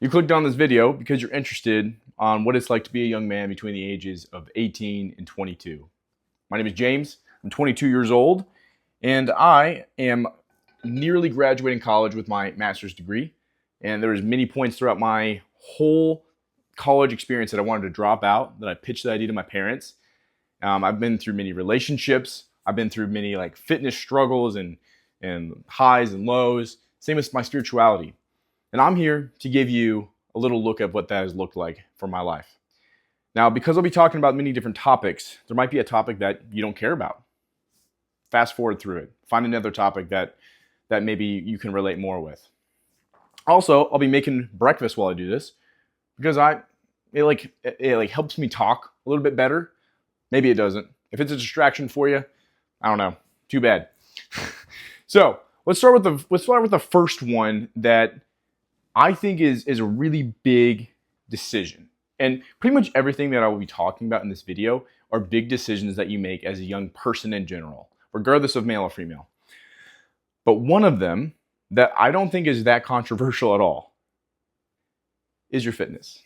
You clicked on this video because you're interested on what it's like to be a young man between the ages of 18 and 22. My name is James. I'm 22 years old, and I am nearly graduating college with my master's degree. And there's many points throughout my whole college experience that I wanted to drop out, that I pitched the idea to my parents. I've been through many relationships. I've been through many fitness struggles and highs and lows. Same as my spirituality. And I'm here to give you a little look at what that has looked like for my life. Now, because I'll be talking about many different topics, there might be a topic that you don't care about. Fast forward through it. Find another topic that maybe you can relate more with. Also, I'll be making breakfast while I do this because it helps me talk a little bit better. Maybe it doesn't. If it's a distraction for you, I don't know. Too bad. So let's start with the first one that I think is a really big decision. And pretty much everything that I will be talking about in this video are big decisions that you make as a young person in general, regardless of male or female. But one of them that I don't think is that controversial at all is your fitness.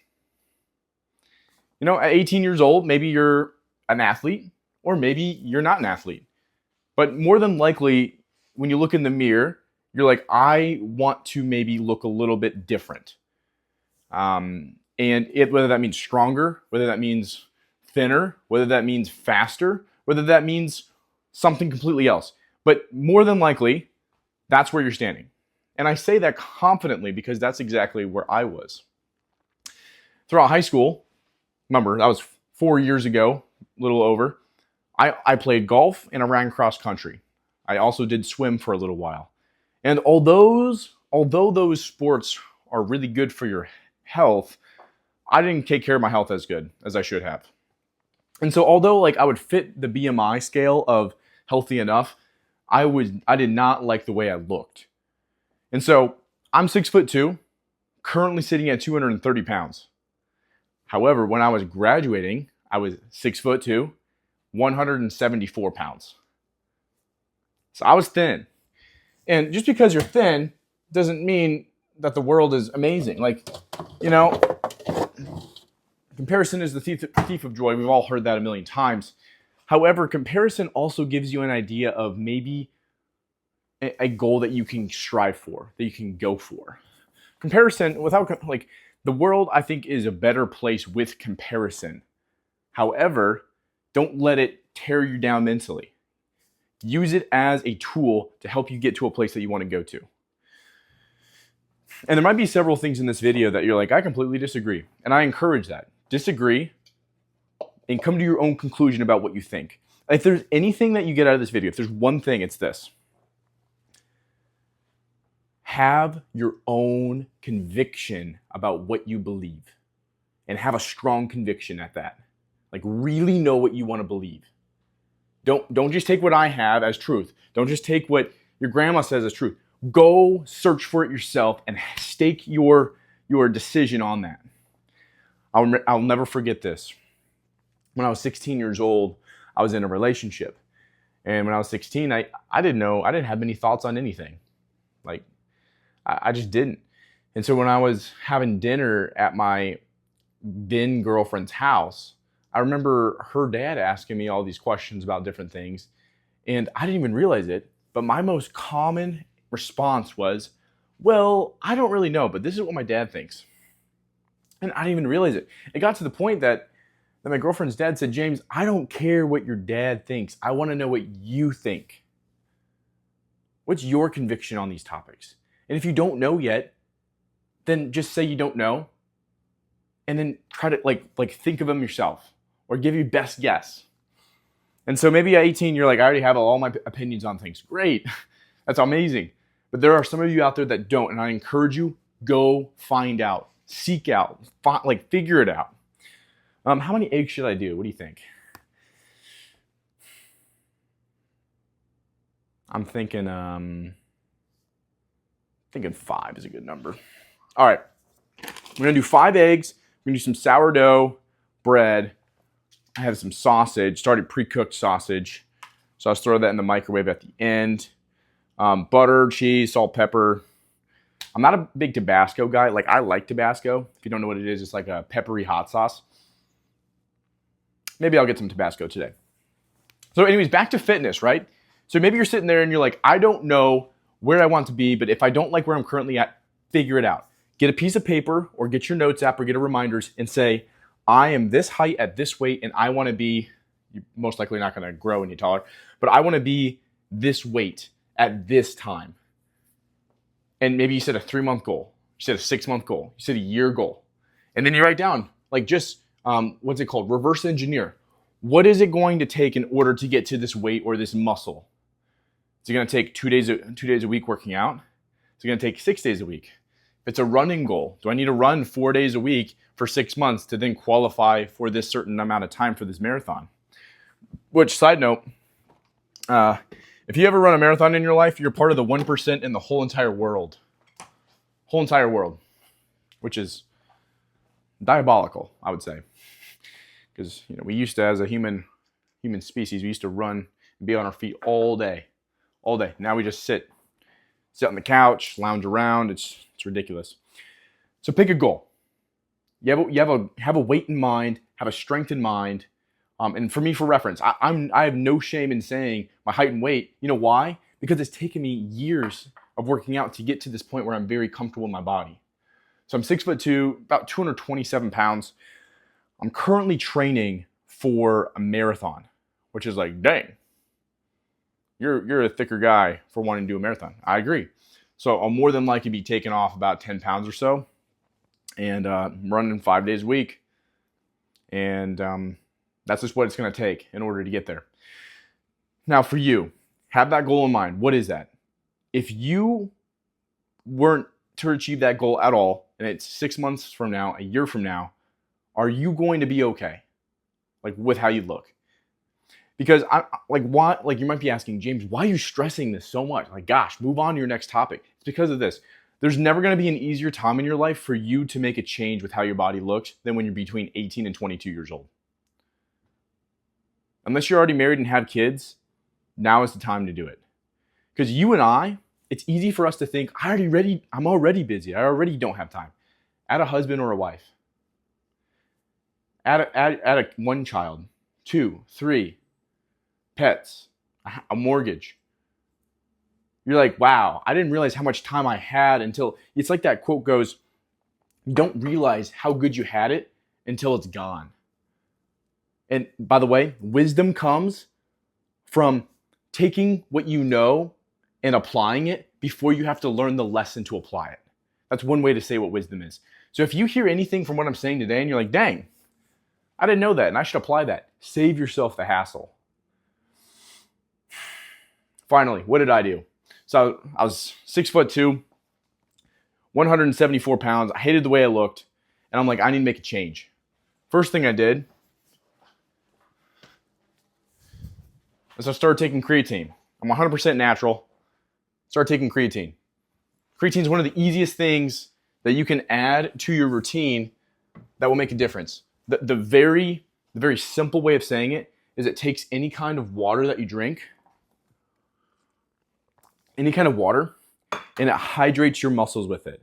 You know, at 18 years old, maybe you're an athlete or maybe you're not an athlete. But more than likely, when you look in the mirror, you're like, I want to maybe look a little bit different. Whether that means stronger, whether that means thinner, whether that means faster, whether that means something completely else. But more than likely, that's where you're standing. And I say that confidently because that's exactly where I was. Throughout high school, remember, that was 4 years ago, a little over, I played golf and I ran cross country. I also did swim for a little while. And although those sports are really good for your health, I didn't take care of my health as good as I should have. And so although I would fit the BMI scale of healthy enough, I did not like the way I looked. And so I'm 6'2", currently sitting at 230 pounds. However, when I was graduating, I was 6'2", 174 pounds. So I was thin. And just because you're thin doesn't mean that the world is amazing. Comparison is the thief of joy. We've all heard that a million times. However, comparison also gives you an idea of maybe a goal that you can strive for, that you can go for. Comparison, the world, I think, is a better place with comparison. However, don't let it tear you down mentally. Use it as a tool to help you get to a place that you want to go to. And there might be several things in this video that you're like, I completely disagree. And I encourage that. Disagree and come to your own conclusion about what you think. If there's anything that you get out of this video, if there's one thing, it's this. Have your own conviction about what you believe. And have a strong conviction at that. Really know what you want to believe. Don't just take what I have as truth. Don't just take what your grandma says as truth. Go search for it yourself and stake your decision on that. I'll never forget this. When I was 16 years old, I was in a relationship. And when I was 16, I didn't have many thoughts on anything. I just didn't. And so when I was having dinner at my then girlfriend's house, I remember her dad asking me all these questions about different things. And I didn't even realize it. But my most common response was, well, I don't really know, but this is what my dad thinks. And I didn't even realize it. It got to the point that my girlfriend's dad said, James, I don't care what your dad thinks. I want to know what you think. What's your conviction on these topics? And if you don't know yet, then just say you don't know. And then try to think of them yourself or give your best guess. And so maybe at 18, you're like, I already have all my opinions on things. Great. That's amazing. But there are some of you out there that don't. And I encourage you, go find out, seek out, figure it out. How many eggs should I do? What do you think? I'm thinking 5 is a good number. All right. We're going to do 5 eggs. We're going to do some sourdough bread. I have some sausage, started pre-cooked sausage. So I'll throw that in the microwave at the end. Butter, cheese, salt, pepper. I'm not a big Tabasco guy. Like, I like Tabasco. If you don't know what it is, it's like a peppery hot sauce. Maybe I'll get some Tabasco today. So anyways, back to fitness, right? So maybe you're sitting there and you're like, I don't know where I want to be, but if I don't like where I'm currently at, figure it out. Get a piece of paper or get your notes app or get a reminders and say, I am this height at this weight and I want to be, you're most likely not going to grow any taller, but I want to be this weight at this time. And maybe you set a 3-month goal. You set a 6-month goal. You set a year goal. And then you write down, like, just, what's it called? Reverse engineer. What is it going to take in order to get to this weight or this muscle? Is it going to take 2 days a week working out? Is it going to take 6 days a week? If it's a running goal, do I need to run 4 days a week for 6 months to then qualify for this certain amount of time for this marathon? Which, side note, if you ever run a marathon in your life, you're part of the 1% in the whole entire world. Whole entire world, which is diabolical, I would say. Because we used to, as a human species, we used to run and be on our feet all day. All day. Now we just sit on the couch, lounge around. It's ridiculous. So pick a goal. You have a weight in mind, have a strength in mind. And for me, for reference, I have no shame in saying my height and weight. You know why? Because it's taken me years of working out to get to this point where I'm very comfortable in my body. So I'm 6'2", about 227 pounds. I'm currently training for a marathon, which is like, dang, you're a thicker guy for wanting to do a marathon. I agree. So I'll more than likely be taking off about 10 pounds or so, and running 5 days a week. And that's just what it's going to take in order to get there. Now, for you, have that goal in mind. What is that? If you weren't to achieve that goal at all, and it's 6 months from now, a year from now, are you going to be okay? Like, with how you look? Because why? Like, you might be asking, James, why are you stressing this so much? Like, gosh, move on to your next topic. It's because of this. There's never going to be an easier time in your life for you to make a change with how your body looks than when you're between 18 and 22 years old. Unless you're already married and have kids, now is the time to do it. Because you and I, it's easy for us to think, I'm already busy. I already don't have time. Add a husband or a wife. Add one child, 2, 3, pets, a mortgage. You're like, wow, I didn't realize how much time I had until, it's like that quote goes, you don't realize how good you had it until it's gone. And by the way, wisdom comes from taking what you know and applying it before you have to learn the lesson to apply it. That's one way to say what wisdom is. So if you hear anything from what I'm saying today and you're like, dang, I didn't know that and I should apply that, save yourself the hassle. Finally, what did I do? So I was 6'2", 174 pounds. I hated the way I looked. And I'm like, I need to make a change. First thing I did is I started taking creatine. I'm 100% natural. Start taking creatine. Creatine is one of the easiest things that you can add to your routine that will make a difference. The very simple way of saying it is it takes any kind of water that you drink, any kind of water, and it hydrates your muscles with it.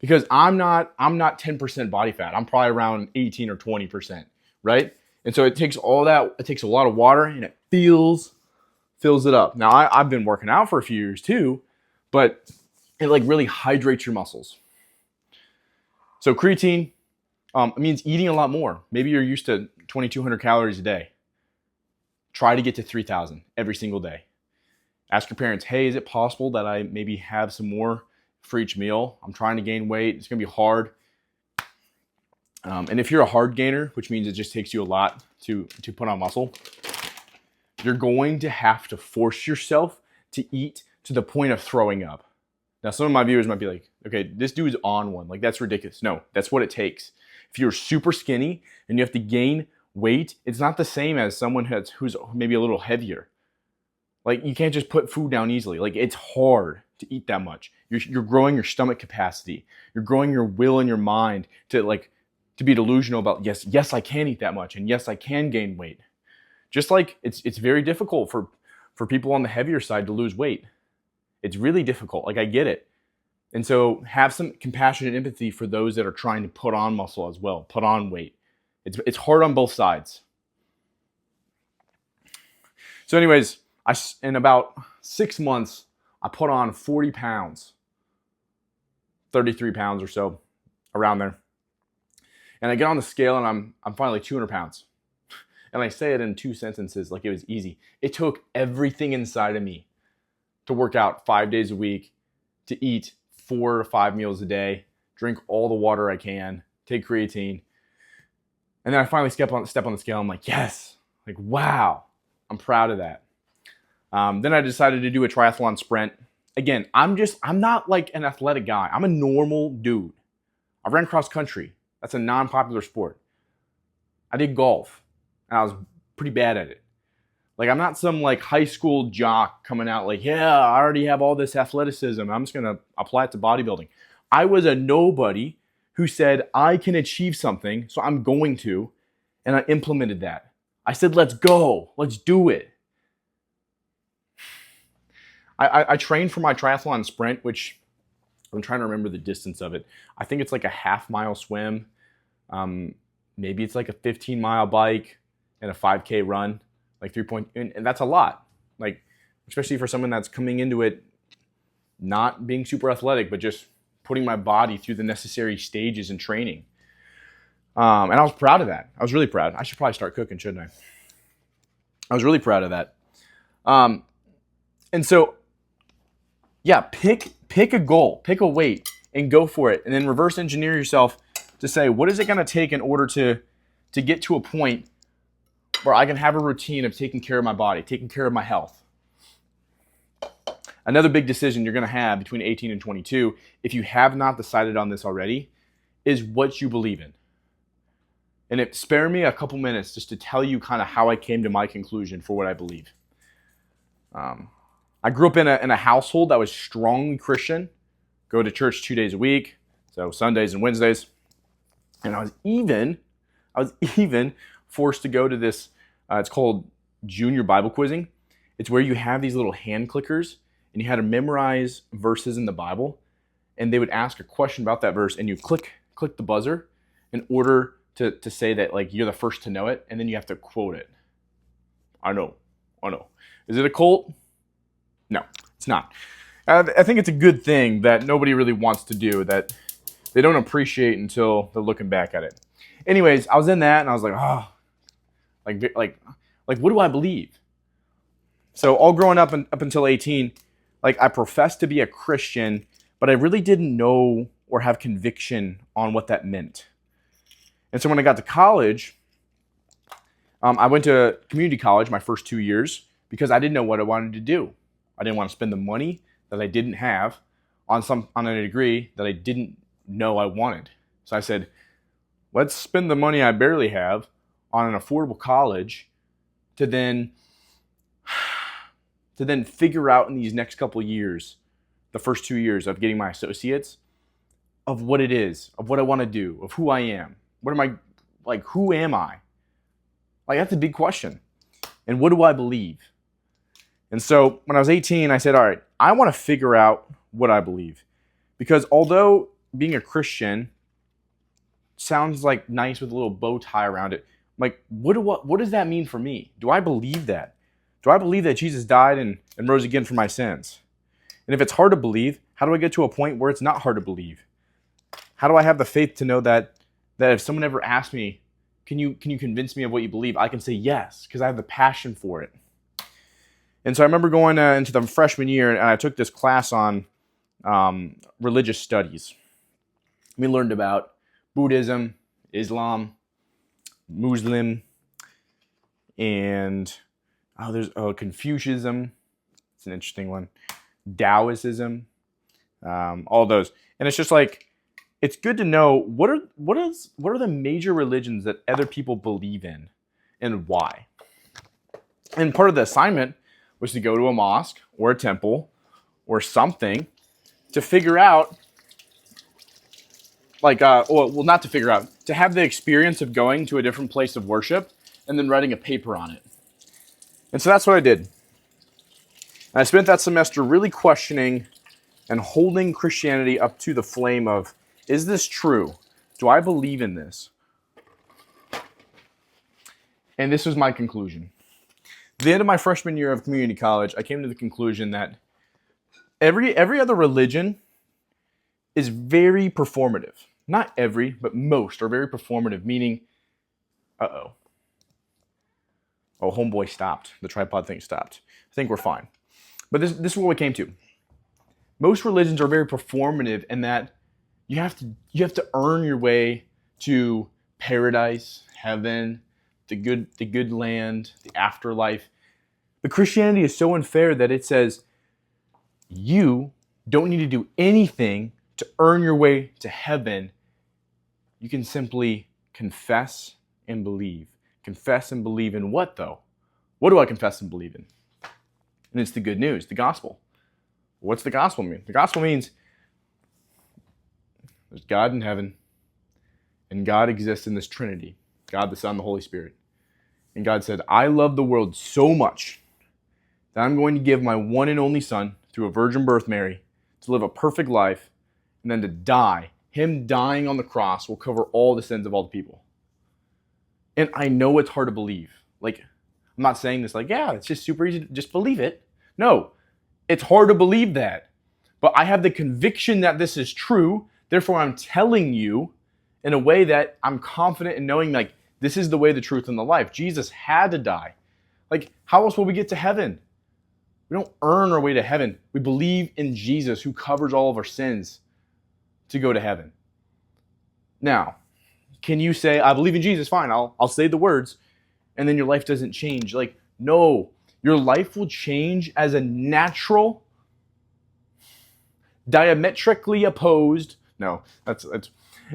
Because I'm not 10% body fat. I'm probably around 18 or 20%, right? And so it takes all that, it takes a lot of water and it fills it up. Now I've been working out for a few years too, but it like really hydrates your muscles. So creatine, it means eating a lot more. Maybe you're used to 2,200 calories a day. Try to get to 3,000 every single day. Ask your parents, hey, is it possible that I maybe have some more for each meal? I'm trying to gain weight. It's going to be hard. And if you're a hard gainer, which means it just takes you a lot to put on muscle, you're going to have to force yourself to eat to the point of throwing up. Now, some of my viewers might be like, okay, this dude's on one. Like, that's ridiculous. No, that's what it takes. If you're super skinny and you have to gain weight, it's not the same as someone who's maybe a little heavier. Like, you can't just put food down easily. Like, it's hard to eat that much. You're growing your stomach capacity. You're growing your will and your mind to be delusional about, yes, I can eat that much, and yes, I can gain weight. Just like it's very difficult for people on the heavier side to lose weight. It's really difficult. Like, I get it. And so have some compassion and empathy for those that are trying to put on muscle as well, put on weight. It's hard on both sides. So anyways, in about 6 months, I put on 40 pounds, 33 pounds or so, around there. And I get on the scale and I'm finally 200 pounds. And I say it in 2 sentences like it was easy. It took everything inside of me to work out 5 days a week, to eat 4 to 5 meals a day, drink all the water I can, take creatine. And then I finally step on the scale. I'm like, yes, like, wow, I'm proud of that. Then I decided to do a triathlon sprint. Again, I'm not like an athletic guy. I'm a normal dude. I ran cross country. That's a non-popular sport. I did golf, and I was pretty bad at it. Like, I'm not some like high school jock coming out like, yeah, I already have all this athleticism. I'm just going to apply it to bodybuilding. I was a nobody who said, I can achieve something, so I'm going to, and I implemented that. I said, let's go. Let's do it. I trained for my triathlon sprint, which I'm trying to remember the distance of it. I think it's like a half-mile swim. Maybe it's like a 15-mile bike and a 5K run, like 3 point, and that's a lot. Like, especially for someone that's coming into it not being super athletic, but just putting my body through the necessary stages in training. And I was proud of that. I was really proud. I should probably start cooking, shouldn't I? I was really proud of that. And so, yeah, pick a goal, pick a weight, and go for it. And then reverse engineer yourself to say, what is it going to take in order to get to a point where I can have a routine of taking care of my body, taking care of my health. Another big decision you're going to have between 18 and 22, if you have not decided on this already, is what you believe in. And spare me a couple minutes just to tell you kind of how I came to my conclusion for what I believe. I grew up in a household that was strongly Christian, go to church 2 days a week, so Sundays and Wednesdays. And I was even forced to go to this, it's called junior Bible quizzing. It's where you have these little hand clickers and you had to memorize verses in the Bible, and they would ask a question about that verse, and you click the buzzer in order to say that like you're the first to know it, and then you have to quote it. I know. Is it a cult? No, it's not. I think it's a good thing that nobody really wants to do, that they don't appreciate until they're looking back at it. Anyways, I was in that, and I was like, oh, like what do I believe? So all growing up until 18, like I professed to be a Christian, but I really didn't know or have conviction on what that meant. And so when I got to college, I went to community college my first 2 years because I didn't know what I wanted to do. I didn't want to spend the money that I didn't have on a degree that I didn't know I wanted. So I said, let's spend the money I barely have on an affordable college to then figure out in these next couple of years, the first 2 years of getting my associates, of what it is, of what I want to do, of who I am. Who am I? Like, that's a big question. And what do I believe? And so when I was 18, I said, all right, I want to figure out what I believe. Because although being a Christian sounds like nice with a little bow tie around it, like, what does that mean for me? Do I believe that? Do I believe that Jesus died and rose again for my sins? And if it's hard to believe, how do I get to a point where it's not hard to believe? How do I have the faith to know that if someone ever asks me, can you convince me of what you believe, I can say yes, because I have the passion for it. And so I remember going into the freshman year, and I took this class on religious studies. We learned about Buddhism, Islam, Muslim, and there's Confucianism. It's an interesting one. Taoism, all those. And it's just like, it's good to know what are the major religions that other people believe in and why. And part of the assignment was to go to a mosque or a temple or something to figure out, not to figure out, to have the experience of going to a different place of worship and then writing a paper on it. And so that's what I did. And I spent that semester really questioning and holding Christianity up to the flame of, is this true? Do I believe in this? And this was my conclusion. At the end of my freshman year of community college, I came to the conclusion that every other religion is very performative. Not every, but most are very performative, meaning, oh, homeboy stopped. The tripod thing stopped. I think we're fine. But this is what we came to. Most religions are very performative in that you have to earn your way to paradise, heaven, the good land, the afterlife. But Christianity is so unfair that it says you don't need to do anything to earn your way to heaven. You can simply confess and believe. Confess and believe in what, though? What do I confess and believe in? And it's the good news, the gospel. What's the gospel mean? The gospel means there's God in heaven, and God exists in this Trinity, God the Son, the Holy Spirit. And God said, I love the world so much that I'm going to give my one and only Son, through a virgin birth, Mary, to live a perfect life, and then to die. Him dying on the cross will cover all the sins of all the people. And I know it's hard to believe. Like, I'm not saying this like, yeah, it's just super easy to just believe it. No, it's hard to believe that. But I have the conviction that this is true. Therefore, I'm telling you in a way that I'm confident in knowing, like, this is the way, the truth, and the life. Jesus had to die. Like, how else will we get to heaven? We don't earn our way to heaven. We believe in Jesus, who covers all of our sins, to go to heaven. Now, can you say, I believe in Jesus, fine, I'll say the words, and then your life doesn't change? Like, no. Your life will change as a natural, diametrically opposed. No, that's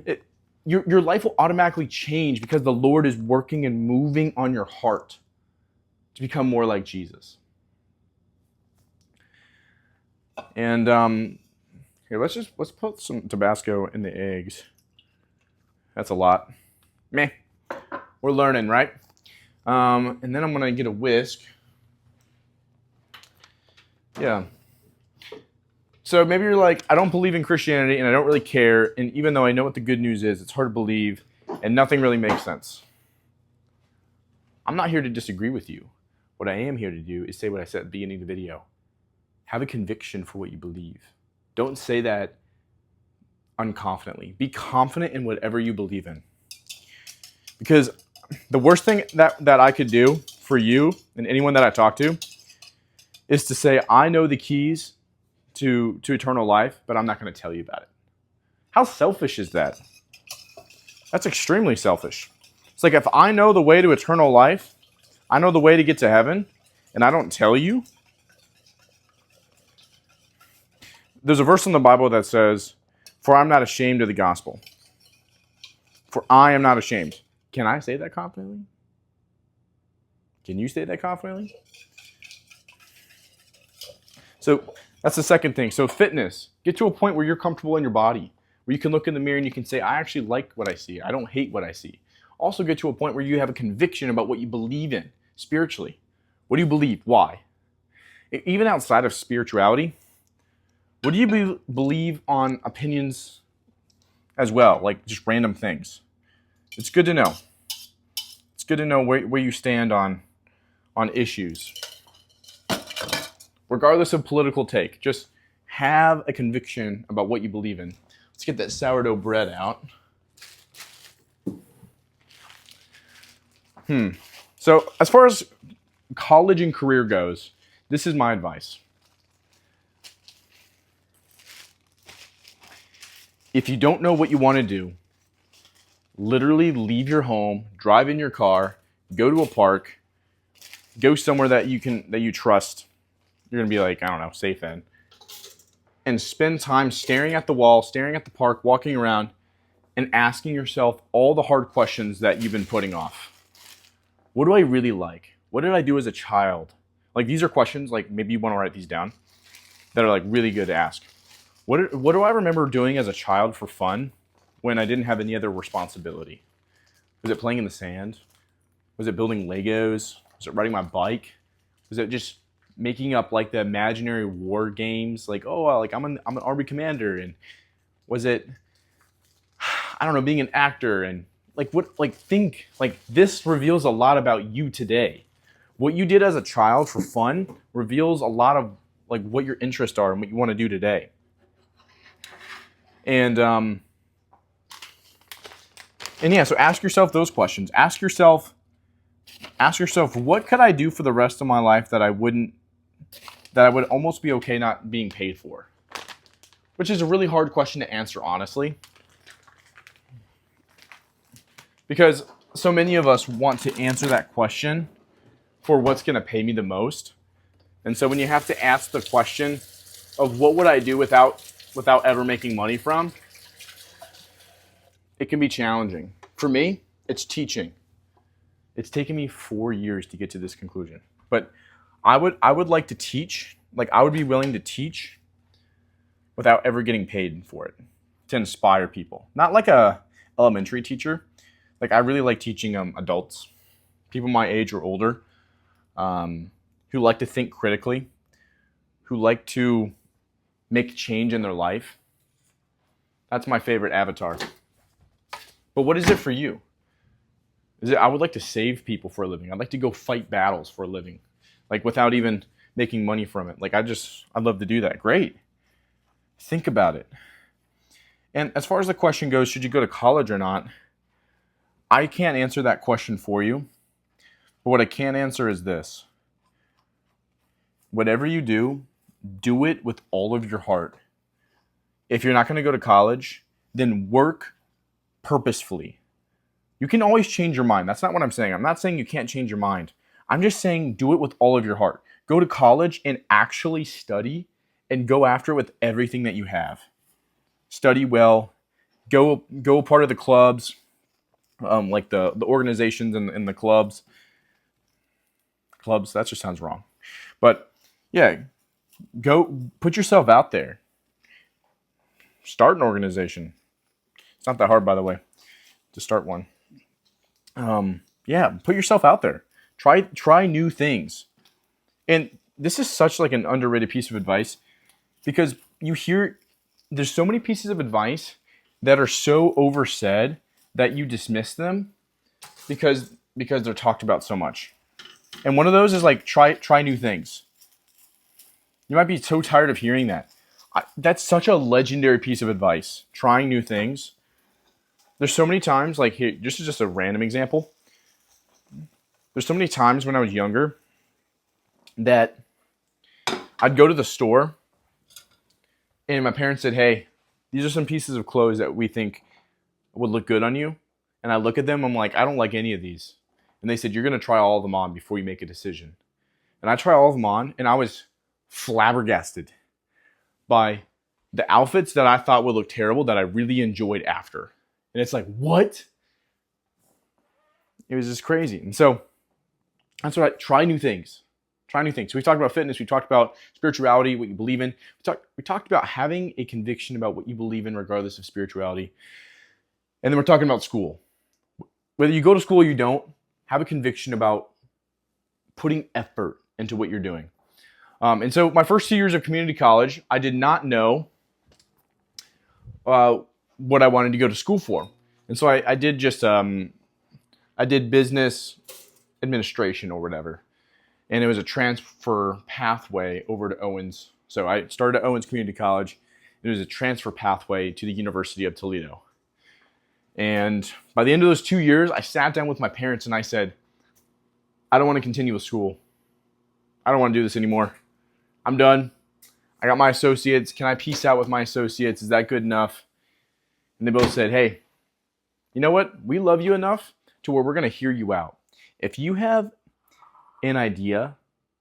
it. Your life will automatically change because the Lord is working and moving on your heart to become more like Jesus. And here, let's put some Tabasco in the eggs. That's a lot. Meh. We're learning, right? And then I'm gonna get a whisk. Yeah. So maybe you're like, I don't believe in Christianity and I don't really care. And even though I know what the good news is, it's hard to believe and nothing really makes sense. I'm not here to disagree with you. What I am here to do is say what I said at the beginning of the video. Have a conviction for what you believe. Don't say that unconfidently. Be confident in whatever you believe in. Because the worst thing that I could do for you and anyone that I talk to is to say, I know the keys to eternal life, but I'm not going to tell you about it. How selfish is that? That's extremely selfish. It's like, if I know the way to eternal life, I know the way to get to heaven, and I don't tell you. There's a verse in the Bible that says, for I'm not ashamed of the gospel. For I am not ashamed. Can I say that confidently? Can you say that confidently? So that's the second thing. So fitness. Get to a point where you're comfortable in your body, where you can look in the mirror and you can say, I actually like what I see. I don't hate what I see. Also get to a point where you have a conviction about what you believe in spiritually. What do you believe? Why? Even outside of spirituality, what do you believe on opinions as well, like just random things? It's good to know. It's good to know where you stand on issues. Regardless of political take, just have a conviction about what you believe in. Let's get that sourdough bread out. So as far as college and career goes, this is my advice. If you don't know what you want to do, literally leave your home, drive in your car, go to a park, go somewhere that you trust. You're going to be like, I don't know, safe in. And spend time staring at the wall, staring at the park, walking around, and asking yourself all the hard questions that you've been putting off. What do I really like? What did I do as a child? Like, these are questions, like, maybe you want to write these down, that are like really good to ask. What do I remember doing as a child for fun when I didn't have any other responsibility? Was it playing in the sand? Was it building Legos? Was it riding my bike? Was it just making up like the imaginary war games, like, oh, like I'm an army commander, and was it, I don't know, being an actor, and like what, like think like this reveals a lot about you today. What you did as a child for fun reveals a lot of like what your interests are and what you want to do today. And yeah, so ask yourself those questions. Ask yourself, what could I do for the rest of my life that I would almost be okay not being paid for? Which is a really hard question to answer, honestly. Because so many of us want to answer that question for what's going to pay me the most. And so when you have to ask the question of what would I do without ever making money from, it can be challenging. For me, it's teaching. It's taken me 4 years to get to this conclusion. But I would like to teach, like I would be willing to teach without ever getting paid for it, to inspire people. Not like a elementary teacher. Like I really like teaching adults, people my age or older, who like to think critically, who like to make change in their life. That's my favorite avatar. But what is it for you? I would like to save people for a living. I'd like to go fight battles for a living, like without even making money from it. Like I'd love to do that. Great. Think about it. And as far as the question goes, should you go to college or not? I can't answer that question for you. But what I can answer is this. Whatever you do it with all of your heart. If you're not going to go to college, then work purposefully. You can always change your mind. That's not what I'm saying. I'm not saying you can't change your mind. I'm just saying do it with all of your heart. Go to college and actually study and go after it with everything that you have. Study well. Go part of the clubs, like the organizations and the clubs. Clubs, that just sounds wrong. But yeah, go put yourself out there. Start an organization. It's not that hard, by the way, to start one. Yeah, put yourself out there. Try new things. And this is such like an underrated piece of advice because there's so many pieces of advice that are so oversaid that you dismiss them because they're talked about so much. And one of those is like try new things. You might be so tired of hearing that. That's such a legendary piece of advice. Trying new things. There's so many times, like here, this is just a random example. There's so many times when I was younger that I'd go to the store and my parents said, hey, these are some pieces of clothes that we think would look good on you. And I look at them, I'm like, I don't like any of these. And they said, you're going to try all of them on before you make a decision. And I try all of them on and I was flabbergasted by the outfits that I thought would look terrible that I really enjoyed after. And it's like, what? It was just crazy. And so that's what try new things. Try new things. So we talked about fitness. We talked about spirituality, what you believe in. We talked about having a conviction about what you believe in regardless of spirituality. And then we're talking about school. Whether you go to school or you don't, have a conviction about putting effort into what you're doing. And so my first 2 years of community college, I did not know what I wanted to go to school for. And so I did just, I did business administration or whatever. And it was a transfer pathway over to Owens. So I started at Owens Community College. It was a transfer pathway to the University of Toledo. And by the end of those 2 years, I sat down with my parents and I said, I don't want to continue with school. I don't want to do this anymore. I'm done. I got my associates. Can I peace out with my associates? Is that good enough? And they both said, hey, you know what? We love you enough to where we're going to hear you out. If you have an idea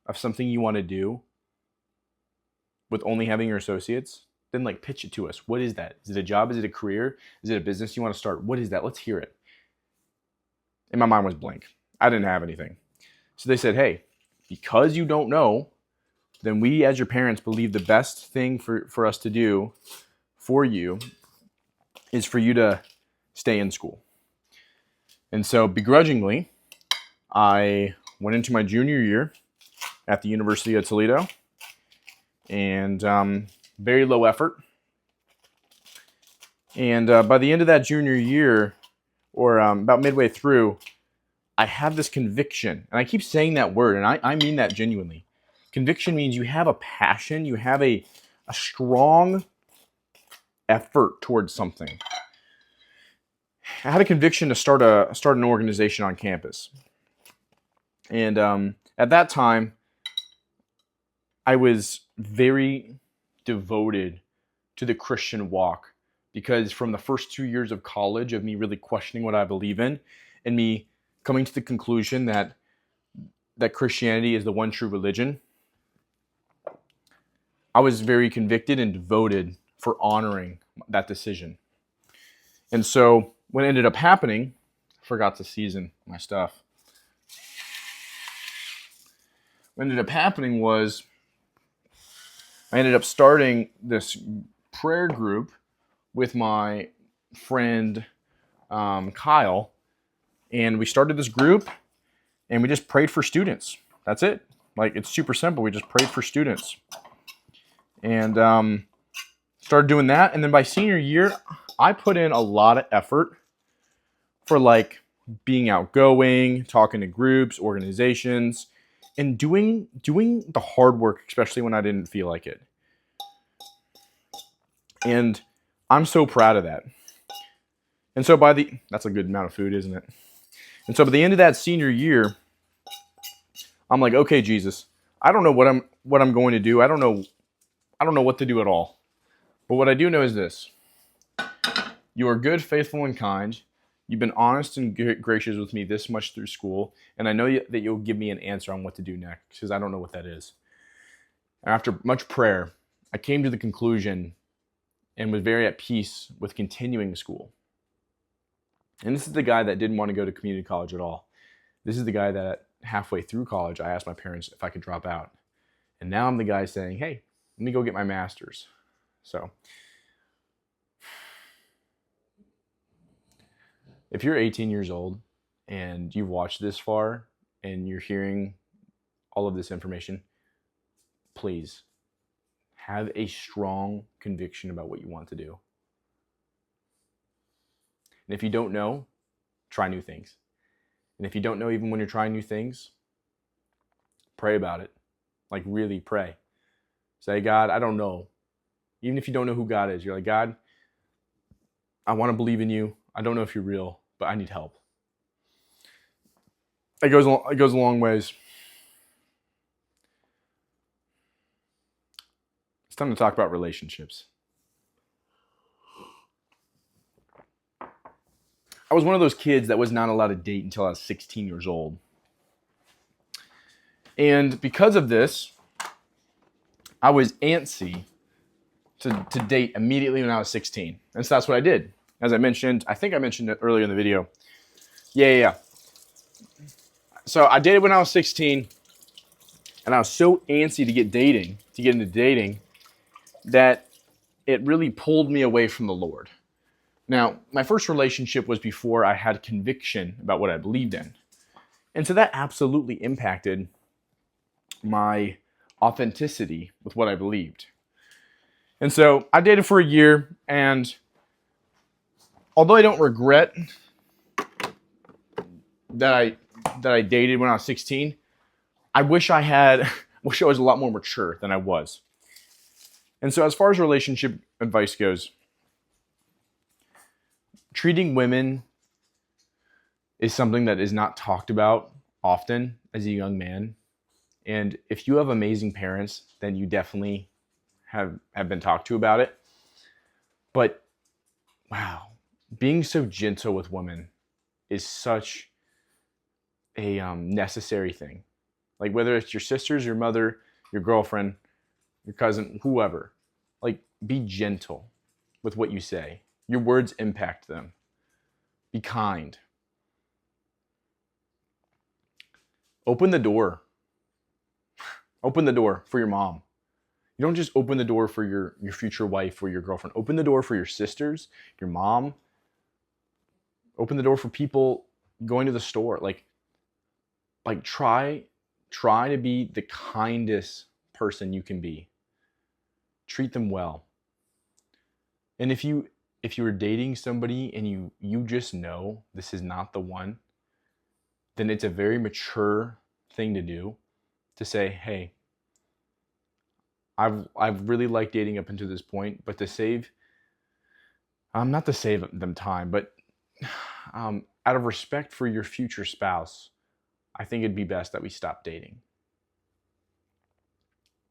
of something you want to do with only having your associates, then like pitch it to us. What is that? Is it a job? Is it a career? Is it a business you want to start? What is that? Let's hear it. And my mind was blank. I didn't have anything. So they said, hey, because you don't know, then we as your parents believe the best thing for us to do for you is for you to stay in school. And so begrudgingly, I went into my junior year at the University of Toledo, and very low effort. And by the end of that junior year, or about midway through, I have this conviction, and I keep saying that word, and I mean that genuinely. Conviction means you have a passion, you have a strong effort towards something. I had a conviction to start an organization on campus, and at that time, I was very devoted to the Christian walk, because from the first 2 years of college, of me really questioning what I believe in, and me coming to the conclusion that Christianity is the one true religion, I was very convicted and devoted for honoring that decision. And so what ended up happening, I forgot to season my stuff. What ended up happening was I ended up starting this prayer group with my friend Kyle, and we started this group, and we just prayed for students. That's it. Like, it's super simple. We just prayed for students, and started doing that. And then by senior year, I put in a lot of effort for like being outgoing, talking to groups, organizations, and doing the hard work, especially when I didn't feel like it. And I'm so proud of that. And so that's a good amount of food, isn't it? And so by the end of that senior year, I'm like, okay, Jesus, I don't know what I'm going to do. I don't know what to do at all. But what I do know is this: you are good, faithful, and kind. You've been honest and gracious with me this much through school, and I know that you'll give me an answer on what to do next, because I don't know what that is. And after much prayer, I came to the conclusion and was very at peace with continuing school. And this is the guy that didn't want to go to community college at all. This is the guy that halfway through college, I asked my parents if I could drop out. And now I'm the guy saying, hey, let me go get my master's. So if you're 18 years old and you've watched this far and you're hearing all of this information, please have a strong conviction about what you want to do. And if you don't know, try new things. And if you don't know, even when you're trying new things, pray about it. Like, really pray. Say, God, I don't know. Even if you don't know who God is, you're like, God, I want to believe in you. I don't know if you're real, but I need help. It goes a long ways. It's time to talk about relationships. I was one of those kids that was not allowed to date until I was 16 years old. And because of this, I was antsy to date immediately when I was 16. And so that's what I did. As I mentioned, I think I mentioned it earlier in the video. Yeah. So I dated when I was 16, and I was so antsy to get into dating, that it really pulled me away from the Lord. Now, my first relationship was before I had conviction about what I believed in. And so that absolutely impacted my authenticity with what I believed. And so I dated for a year, and although I don't regret that I dated when I was 16, I wish I was a lot more mature than I was. And so as far as relationship advice goes, treating women is something that is not talked about often as a young man. And if you have amazing parents, then you definitely have been talked to about it. But wow, being so gentle with women is such a necessary thing. Like, whether it's your sisters, your mother, your girlfriend, your cousin, whoever, like, be gentle with what you say. Your words impact them. Be kind. Open the door. Open the door for your mom. You don't just open the door for your future wife or your girlfriend. Open the door for your sisters, your mom. Open the door for people going to the store. Like try try to be the kindest person you can be. Treat them well. And if you're dating somebody and you just know this is not the one, then it's a very mature thing to do, to say, hey, I've really liked dating up until this point, but to save, not to save them time, but out of respect for your future spouse, I think it'd be best that we stop dating.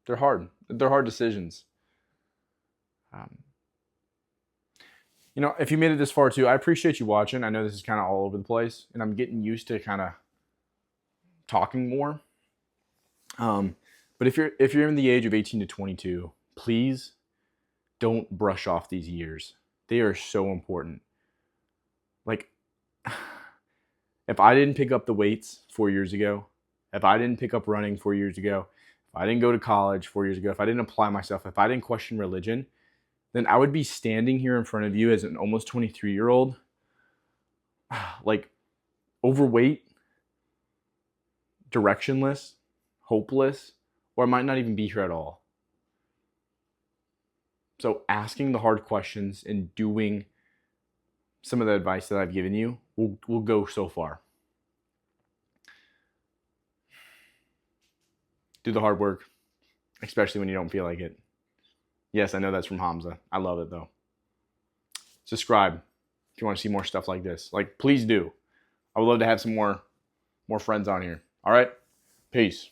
They're hard. They're hard decisions. If you made it this far too, I appreciate you watching. I know this is kind of all over the place, and I'm getting used to kind of talking more. But if you're in the age of 18 to 22, please don't brush off these years. They are so important. Like, if I didn't pick up the weights 4 years ago, if I didn't pick up running 4 years ago, if I didn't go to college 4 years ago, if I didn't apply myself, if I didn't question religion, then I would be standing here in front of you as an almost 23-year-old, like overweight, directionless, hopeless, or I might not even be here at all. So asking the hard questions and doing some of the advice that I've given you will go so far. Do the hard work, especially when you don't feel like it. Yes, I know that's from Hamza. I love it though. Subscribe if you want to see more stuff like this. Like, please do. I would love to have some more friends on here. All right? Peace.